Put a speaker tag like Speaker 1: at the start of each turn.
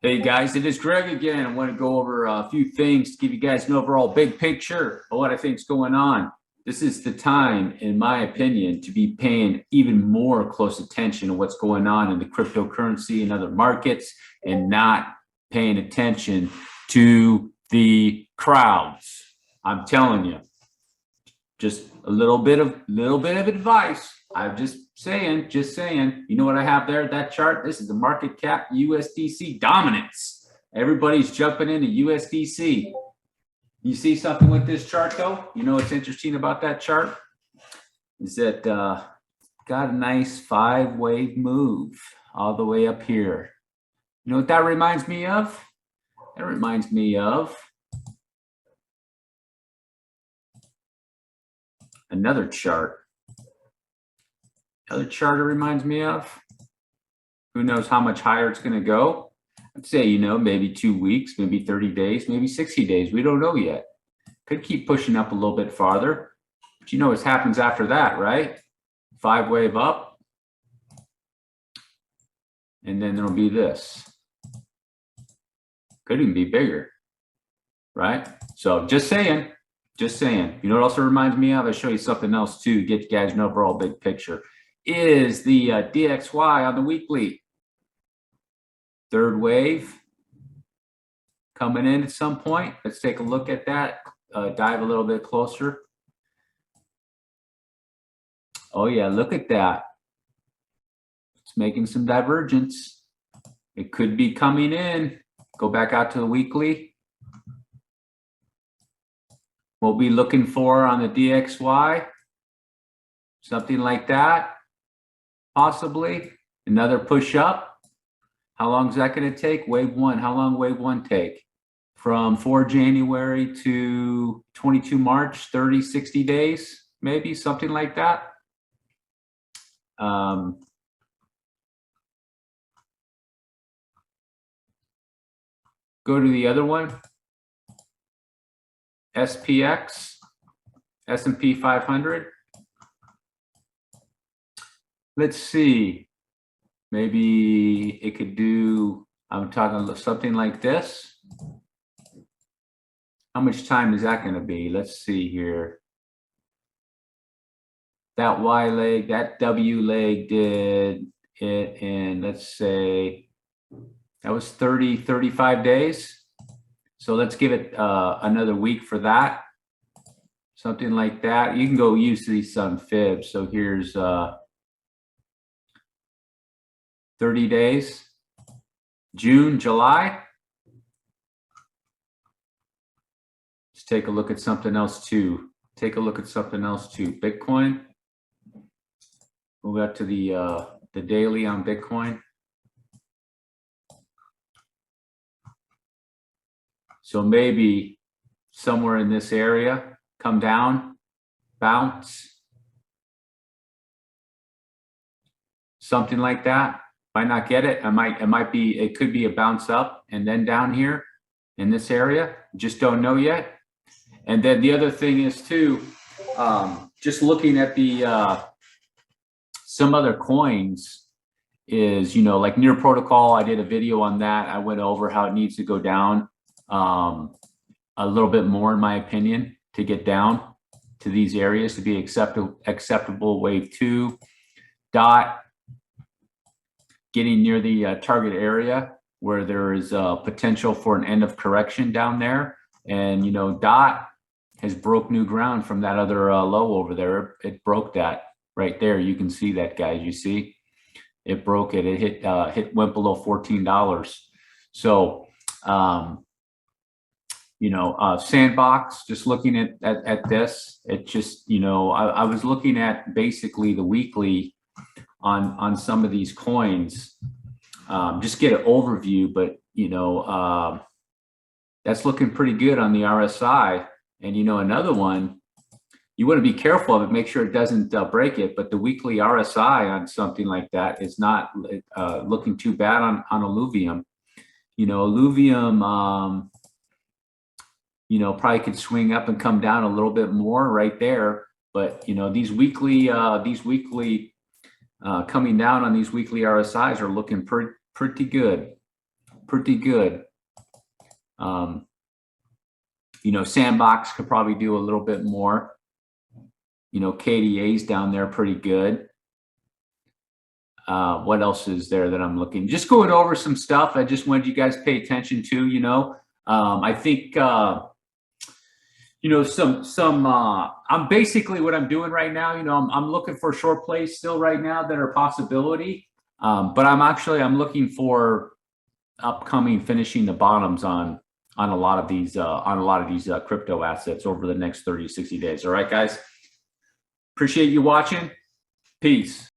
Speaker 1: Hey guys, it is Greg again. I want to go over a few things to give you guys an overall big picture of what I think is going on. This is the time, in my opinion, to be paying even more close attention to what's going on in the cryptocurrency and other markets and not paying attention to the crowds. I'm telling you, just a little bit of advice. I'm just saying, you know what I have there, that chart? This is the market cap USDC dominance. Everybody's jumping into USDC. You see something with this chart though? You know what's interesting about that chart? Is that got a nice 5-wave move all the way up here. You know what that reminds me of? That reminds me of another chart. Another chart it reminds me of. Who knows how much higher it's going to go? I'd say, you know, maybe 2 weeks, maybe 30 days, maybe 60 days. We don't know yet. Could keep pushing up a little bit farther. But you know what happens after that, right? 5-wave up. And then there'll be this. Could even be bigger, right? So just saying. Just saying. You know what also reminds me of? I'll show you something else too, get you guys an overall big picture. Is the DXY on the weekly. Third wave coming in at some point. Let's take a look at that. Dive a little bit closer. Oh yeah, look at that. It's making some divergence. It could be coming in. Go back out to the weekly. We'll be looking for on the DXY. Something like that. Possibly. Another push up. How long is that going to take? Wave 1. How long wave 1 take? From 4 January to 22 March, 30, 60 days, maybe something like that. Go to the other one. SPX, S&P 500. Let's see. Maybe it could do, I'm talking something like this. How much time is that going to be? Let's see here. That Y leg, that W leg did it in, let's say, that was 30, 35 days. So let's give it another week for that. Something like that. You can go use these on fibs. So here's 30 days. June, July. Let's take a look at something else too. Bitcoin. We'll go to the daily on Bitcoin. So maybe somewhere in this area, come down, bounce, something like that. Might not get it. It could be a bounce up and then down here in this area. Just don't know yet. And then the other thing is too, just looking at the some other coins is, you know, like Near Protocol. I did a video on that. I went over how it needs to go down a little bit more, in my opinion, to get down to these areas to be acceptable. Wave 2 dot getting near the target area where there is potential for an end of correction down there. And, you know, dot has broke new ground from that other low over there. It broke that right there. You can see that, guys. You see it broke it. It went below $14. So you know, Sandbox, just looking at this, it just, you know, I was looking at basically the weekly on some of these coins, just get an overview, but, you know, that's looking pretty good on the RSI. And, you know, another one, you want to be careful of it, make sure it doesn't break it, but the weekly RSI on something like that is not looking too bad on Illuvium. You know, Illuvium, you know, probably could swing up and come down a little bit more right there. But, you know, these weekly coming down on these weekly RSIs are looking pretty good. pretty good. You know, Sandbox could probably do a little bit more. You know, KDA's down there pretty good. What else is there that I'm looking? Just going over some stuff. I just wanted you guys to pay attention to, you know. I think, you know, I'm basically what I'm doing right now, you know, I'm looking for short plays still right now that are a possibility. But I'm looking for upcoming finishing the bottoms on a lot of these crypto assets over the next 30 to 60 days. All right, guys. Appreciate you watching. Peace.